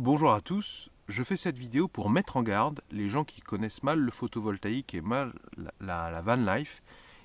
Bonjour à tous, je fais cette vidéo pour mettre en garde les gens qui connaissent mal le photovoltaïque et mal la van life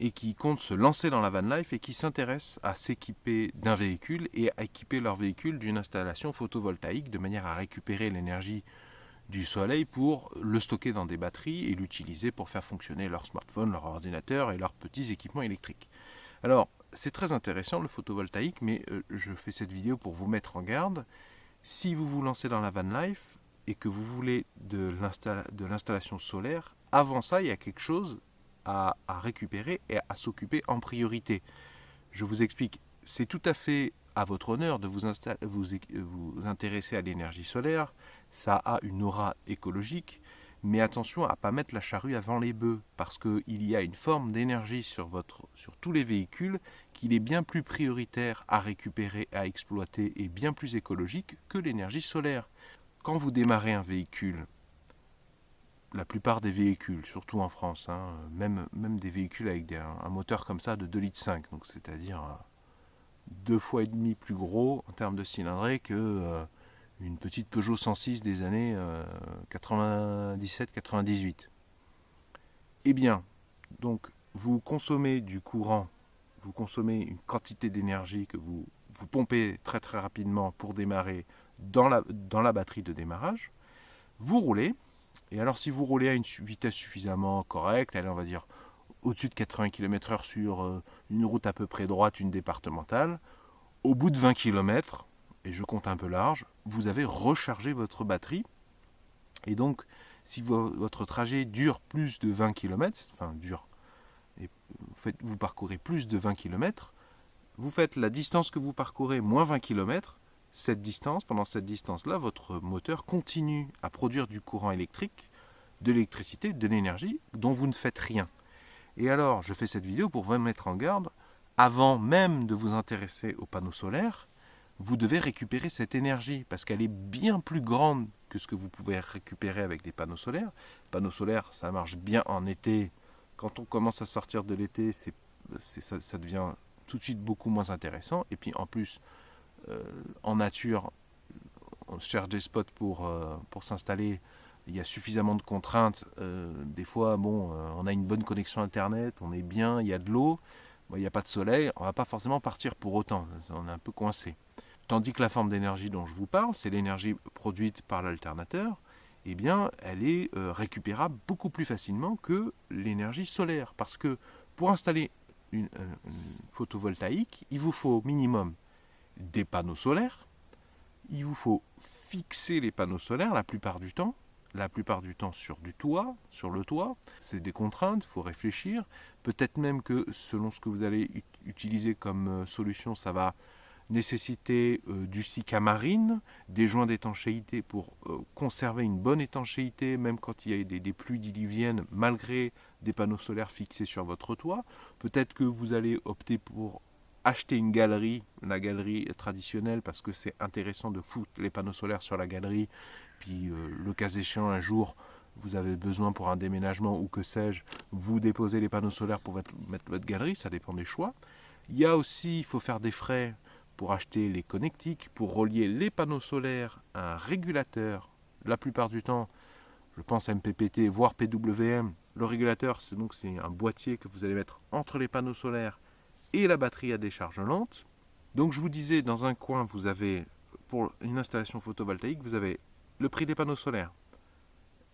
et qui comptent se lancer dans la van life et qui s'intéressent à s'équiper d'un véhicule et à équiper leur véhicule d'une installation photovoltaïque de manière à récupérer l'énergie du soleil pour le stocker dans des batteries et l'utiliser pour faire fonctionner leur smartphone, leur ordinateur et leurs petits équipements électriques. Alors, c'est très intéressant le photovoltaïque, mais je fais cette vidéo pour vous mettre en garde. Si vous vous lancez dans la van life et que vous voulez de l'installation solaire, avant ça, il y a quelque chose à récupérer et à s'occuper en priorité. Je vous explique, c'est tout à fait à votre honneur de vous intéresser à l'énergie solaire. Ça a une aura écologique, mais attention à ne pas mettre la charrue avant les bœufs, parce qu'il y a une forme d'énergie sur tous les véhicules qu'il est bien plus prioritaire à récupérer, à exploiter et bien plus écologique que l'énergie solaire. Quand vous démarrez un véhicule, la plupart des véhicules, surtout en France, même des véhicules avec un moteur comme ça de 2,5 litres, donc c'est-à-dire deux fois et demi plus gros en termes de cylindrée que une petite Peugeot 106 des années 97-98. Eh bien, donc vous consommez du courant, vous consommez une quantité d'énergie que vous pompez très très rapidement pour démarrer dans la batterie de démarrage. Vous roulez, et alors si vous roulez à une vitesse suffisamment correcte, allez on va dire au-dessus de 80 km/h sur une route à peu près droite, une départementale, au bout de 20 km, et je compte un peu large, vous avez rechargé votre batterie. Et donc, si votre trajet dure plus de 20 km, enfin dure, et vous parcourez plus de 20 km, vous faites la distance que vous parcourez moins 20 km, pendant cette distance-là, votre moteur continue à produire du courant électrique, de l'électricité, de l'énergie, dont vous ne faites rien. Et alors, je fais cette vidéo pour vous mettre en garde, avant même de vous intéresser aux panneaux solaires, vous devez récupérer cette énergie parce qu'elle est bien plus grande que ce que vous pouvez récupérer avec des panneaux solaires. Les panneaux solaires, ça marche bien en été. Quand on commence à sortir de l'été, ça devient tout de suite beaucoup moins intéressant. Et puis en plus, en nature, on cherche des spots pour s'installer. Il y a suffisamment de contraintes. Des fois, on a une bonne connexion Internet, on est bien, il y a de l'eau, il n'y a pas de soleil, on ne va pas forcément partir pour autant. On est un peu coincé. Tandis que la forme d'énergie dont je vous parle, c'est l'énergie produite par l'alternateur, eh bien, elle est récupérable beaucoup plus facilement que l'énergie solaire. Parce que pour installer une photovoltaïque, il vous faut au minimum des panneaux solaires, il vous faut fixer les panneaux solaires la plupart du temps sur le toit. C'est des contraintes, il faut réfléchir. Peut-être même que selon ce que vous allez utiliser comme solution, ça va nécessiter du sicamarine, des joints d'étanchéité pour conserver une bonne étanchéité, même quand il y a des pluies diluviennes, malgré des panneaux solaires fixés sur votre toit. Peut-être que vous allez opter pour acheter une galerie, la galerie traditionnelle, parce que c'est intéressant de foutre les panneaux solaires sur la galerie, puis le cas échéant un jour, vous avez besoin pour un déménagement ou que sais-je, vous déposez les panneaux solaires pour mettre votre galerie, ça dépend des choix. Il y a aussi, il faut faire des frais pour acheter les connectiques, pour relier les panneaux solaires à un régulateur. La plupart du temps, je pense à MPPT, voire PWM. Le régulateur, c'est un boîtier que vous allez mettre entre les panneaux solaires et la batterie à décharge lente. Donc je vous disais, dans un coin, vous avez, pour une installation photovoltaïque, vous avez le prix des panneaux solaires,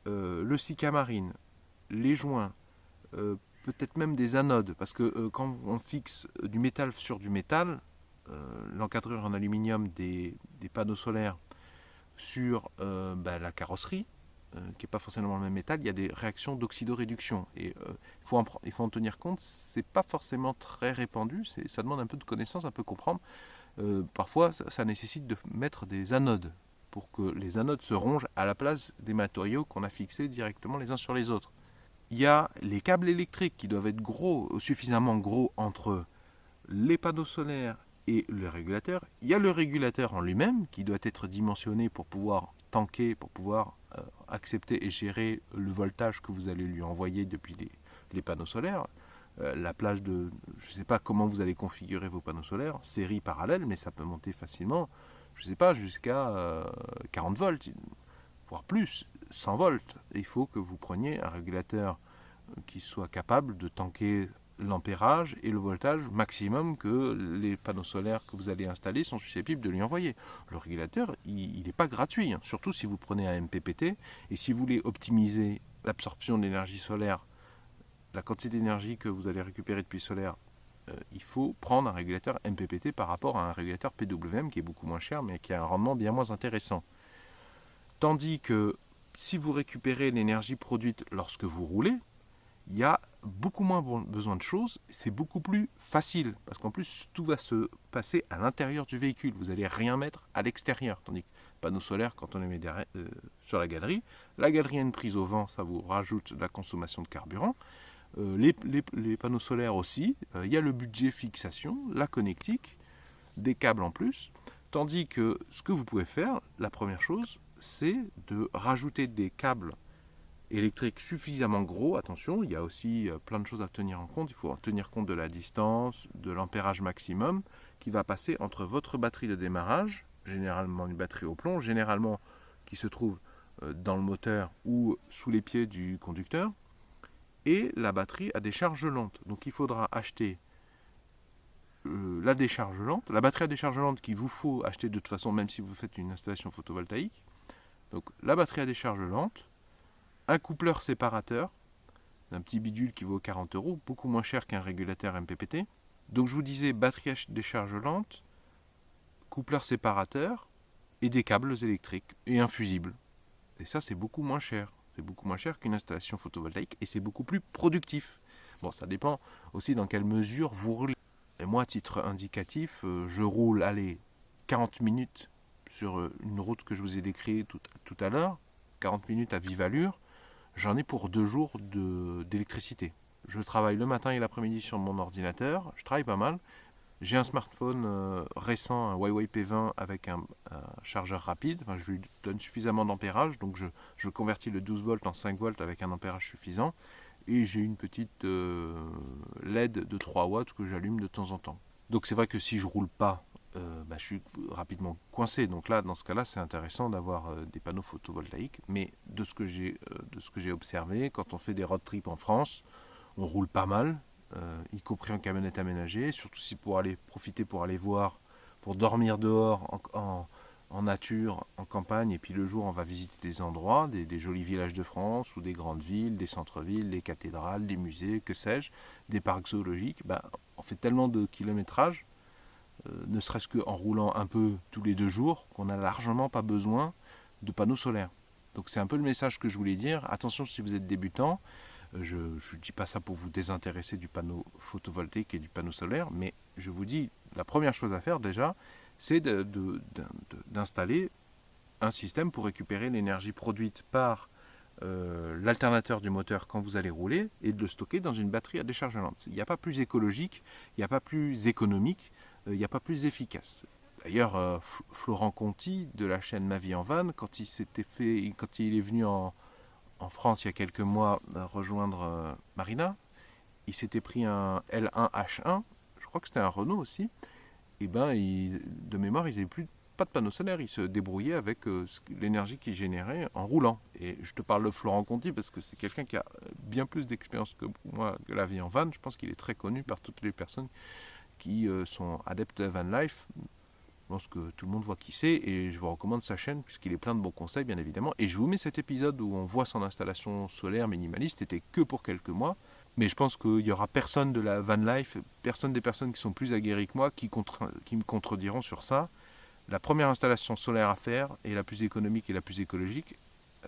le sicamarine, les joints, peut-être même des anodes, parce que quand on fixe du métal sur du métal, l'encadrure en aluminium des panneaux solaires sur la carrosserie, qui n'est pas forcément le même métal, il y a des réactions d'oxydoréduction. Et il faut en tenir compte, c'est pas forcément très répandu, ça demande un peu de connaissance, un peu comprendre. Parfois, ça nécessite de mettre des anodes pour que les anodes se rongent à la place des matériaux qu'on a fixés directement les uns sur les autres. Il y a les câbles électriques qui doivent être suffisamment gros entre les panneaux solaires et le régulateur. Il y a le régulateur en lui-même qui doit être dimensionné pour pouvoir tanker, pour pouvoir accepter et gérer le voltage que vous allez lui envoyer depuis les panneaux solaires. La plage je ne sais pas comment vous allez configurer vos panneaux solaires, série parallèle, mais ça peut monter facilement je sais pas, jusqu'à 40 volts, voire plus, 100 volts. Il faut que vous preniez un régulateur qui soit capable de tanker l'ampérage et le voltage maximum que les panneaux solaires que vous allez installer sont susceptibles de lui envoyer. Le régulateur, il n'est pas gratuit, hein, surtout si vous prenez un MPPT, et si vous voulez optimiser l'absorption d'énergie solaire, la quantité d'énergie que vous allez récupérer depuis le solaire, il faut prendre un régulateur MPPT par rapport à un régulateur PWM qui est beaucoup moins cher mais qui a un rendement bien moins intéressant. Tandis que si vous récupérez l'énergie produite lorsque vous roulez, il y a beaucoup moins besoin de choses, c'est beaucoup plus facile, parce qu'en plus tout va se passer à l'intérieur du véhicule, vous n'allez rien mettre à l'extérieur, tandis que panneaux solaires, quand on les met derrière, sur la galerie a une prise au vent, ça vous rajoute de la consommation de carburant. Les panneaux solaires aussi, il y a le budget fixation, la connectique, des câbles en plus, tandis que ce que vous pouvez faire, la première chose, c'est de rajouter des câbles électrique suffisamment gros, attention, il y a aussi plein de choses à tenir en compte, il faut tenir compte de la distance, de l'ampérage maximum qui va passer entre votre batterie de démarrage, généralement une batterie au plomb, généralement qui se trouve dans le moteur ou sous les pieds du conducteur, et la batterie à décharge lente. Donc il faudra acheter la décharge lente, la batterie à décharge lente qu'il vous faut acheter de toute façon même si vous faites une installation photovoltaïque. Donc la batterie à décharge lente, un coupleur séparateur, un petit bidule qui vaut 40 €, beaucoup moins cher qu'un régulateur MPPT. Donc je vous disais batterie à décharge lente, coupleur séparateur et des câbles électriques et un fusible. Et ça c'est beaucoup moins cher. C'est beaucoup moins cher qu'une installation photovoltaïque et c'est beaucoup plus productif. Bon, ça dépend aussi dans quelle mesure vous roulez. Et moi, à titre indicatif, je roule, 40 minutes sur une route que je vous ai décrite tout à l'heure, 40 minutes à vive allure. J'en ai pour 2 jours d'électricité. Je travaille le matin et l'après-midi sur mon ordinateur, je travaille pas mal. J'ai un smartphone récent, un Huawei P20 avec un chargeur rapide. Enfin, je lui donne suffisamment d'ampérage, donc je convertis le 12 volts en 5 volts avec un ampérage suffisant. Et j'ai une petite LED de 3 watts que j'allume de temps en temps. Donc c'est vrai que si je roule pas, je suis rapidement coincé. Donc là, dans ce cas-là, c'est intéressant d'avoir des panneaux photovoltaïques. Mais de ce que j'ai observé, quand on fait des road trips en France, on roule pas mal, y compris en camionnette aménagée, surtout si pour aller profiter pour aller voir, pour dormir dehors en nature, en campagne, et puis le jour on va visiter des endroits, des jolis villages de France, ou des grandes villes, des centres-villes, des cathédrales, des musées, que sais-je, des parcs zoologiques. On fait tellement de kilométrage, ne serait-ce qu'en roulant un peu tous les 2 jours, qu'on n'a largement pas besoin de panneaux solaires. Donc c'est un peu le message que je voulais dire. Attention si vous êtes débutant, je ne dis pas ça pour vous désintéresser du panneau photovoltaïque et du panneau solaire, mais je vous dis, la première chose à faire déjà, c'est d'installer un système pour récupérer l'énergie produite par l'alternateur du moteur quand vous allez rouler et de le stocker dans une batterie à décharge lente. Il n'y a pas plus écologique, il n'y a pas plus économique, il n'y a pas plus efficace. D'ailleurs, Florent Conti de la chaîne Ma Vie en Van, quand il est venu en France il y a quelques mois rejoindre Marina, il s'était pris un L1H1, je crois que c'était un Renault aussi, et de mémoire, ils n'avaient pas de panneaux solaires, ils se débrouillaient avec l'énergie qu'ils généraient en roulant. Et je te parle de Florent Conti parce que c'est quelqu'un qui a bien plus d'expérience que moi de la vie en van. Je pense qu'il est très connu par toutes les personnes qui sont adeptes de la van life. Je pense que tout le monde voit qui c'est et je vous recommande sa chaîne puisqu'il est plein de bons conseils bien évidemment. Et je vous mets cet épisode où on voit son installation solaire minimaliste, c'était que pour quelques mois. Mais je pense qu'il n'y aura personne de la van life, personne des personnes qui sont plus aguerries que moi qui me contrediront sur ça. La première installation solaire à faire et la plus économique et la plus écologique,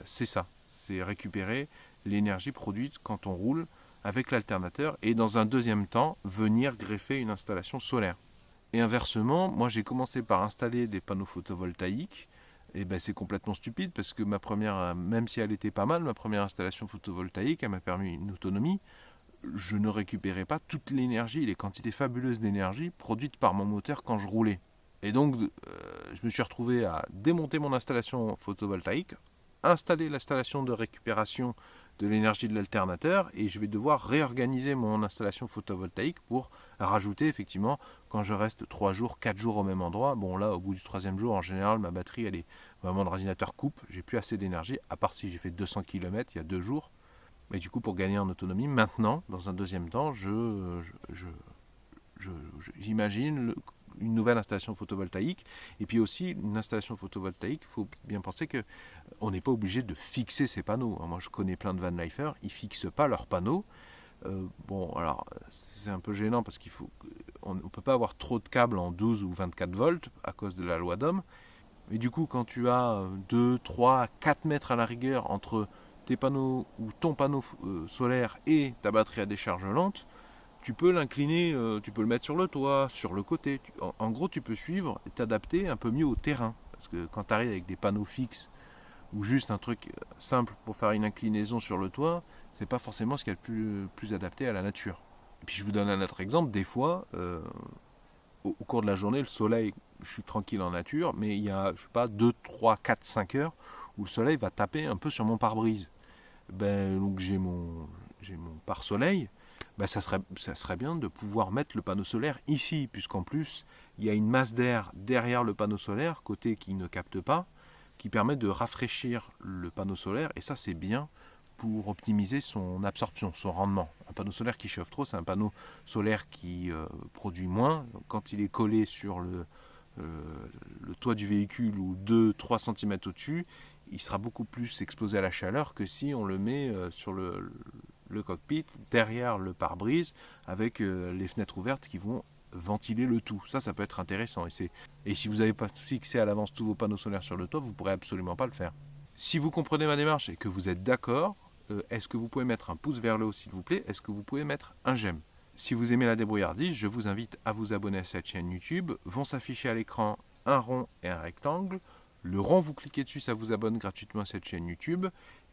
c'est ça. C'est récupérer l'énergie produite quand on roule avec l'alternateur et dans un deuxième temps, venir greffer une installation solaire. Et inversement, moi j'ai commencé par installer des panneaux photovoltaïques. Et c'est complètement stupide parce que ma première, même si elle était pas mal, ma première installation photovoltaïque, elle m'a permis une autonomie. Je ne récupérais pas toute l'énergie, les quantités fabuleuses d'énergie produites par mon moteur quand je roulais. Et donc, je me suis retrouvé à démonter mon installation photovoltaïque, installer l'installation de récupération de l'énergie de l'alternateur et je vais devoir réorganiser mon installation photovoltaïque pour rajouter effectivement quand je reste 3 jours, 4 jours au même endroit. Bon là au bout du troisième jour en général ma batterie elle est vraiment, le ordinateur coupe, j'ai plus assez d'énergie à part si j'ai fait 200 km il y a 2 jours. Mais du coup pour gagner en autonomie, maintenant dans un deuxième temps j'imagine une nouvelle installation photovoltaïque. Et puis aussi, une installation photovoltaïque, il faut bien penser que on n'est pas obligé de fixer ses panneaux. Moi, je connais plein de vanlifers, ils ne fixent pas leurs panneaux. Bon, alors, c'est un peu gênant parce on ne peut pas avoir trop de câbles en 12 ou 24 volts à cause de la loi d'Ohm. Mais du coup, quand tu as 2, 3, 4 mètres à la rigueur entre tes panneaux ou ton panneau solaire et ta batterie à décharge lente, tu peux l'incliner, tu peux le mettre sur le toit, sur le côté. En gros, tu peux suivre et t'adapter un peu mieux au terrain. Parce que quand tu arrives avec des panneaux fixes ou juste un truc simple pour faire une inclinaison sur le toit, c'est pas forcément ce qui est le plus adapté à la nature. Et puis je vous donne un autre exemple. Des fois, au cours de la journée, le soleil, je suis tranquille en nature, mais il y a, je sais pas, 2, 3, 4, 5 heures où le soleil va taper un peu sur mon pare-brise. Donc j'ai mon pare-soleil. Ça serait bien de pouvoir mettre le panneau solaire ici, puisqu'en plus, il y a une masse d'air derrière le panneau solaire, côté qui ne capte pas, qui permet de rafraîchir le panneau solaire, et ça c'est bien pour optimiser son absorption, son rendement. Un panneau solaire qui chauffe trop, c'est un panneau solaire qui produit moins. Donc, quand il est collé sur le toit du véhicule ou 2-3 cm au-dessus, il sera beaucoup plus exposé à la chaleur que si on le met sur le cockpit, derrière le pare-brise, avec les fenêtres ouvertes qui vont ventiler le tout. Ça peut être intéressant. Et si vous n'avez pas fixé à l'avance tous vos panneaux solaires sur le toit, vous ne pourrez absolument pas le faire. Si vous comprenez ma démarche et que vous êtes d'accord, est-ce que vous pouvez mettre un pouce vers le haut s'il vous plaît? Est-ce que vous pouvez mettre un j'aime? Si vous aimez la débrouillardise, je vous invite à vous abonner à cette chaîne YouTube. Vont s'afficher à l'écran un rond et un rectangle. Le rond, vous cliquez dessus, ça vous abonne gratuitement à cette chaîne YouTube.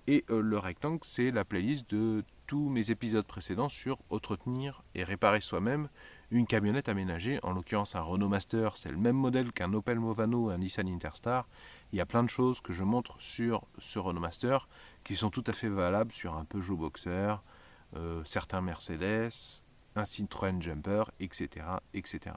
Et le rectangle, c'est la playlist de tous mes épisodes précédents sur entretenir et réparer soi-même une camionnette aménagée. En l'occurrence, un Renault Master, c'est le même modèle qu'un Opel Movano, un Nissan Interstar. Il y a plein de choses que je montre sur ce Renault Master qui sont tout à fait valables sur un Peugeot Boxer, certains Mercedes, un Citroën Jumper, etc., etc.